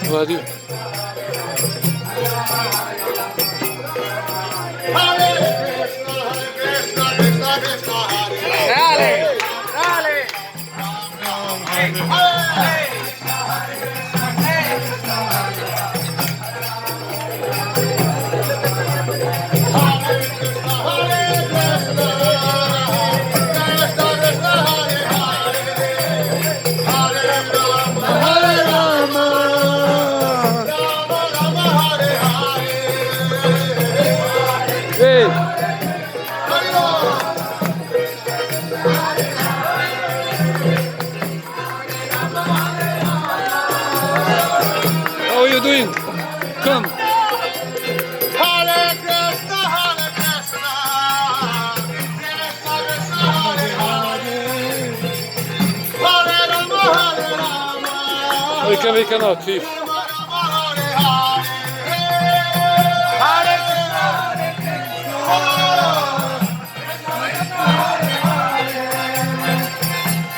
Vadi. Dale, dale. Hey, how are you doing? Come. Hare Krishna, Hare Krishna, Krishna Krishna, Hare Hare, Hare Rama, Hare Rama, Vi kan ha typ. Rama Rama, Hare Hare, Hare Krishna,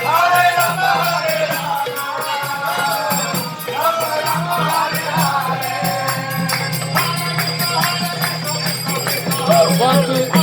Hare Rama, Hare Rama. One, two.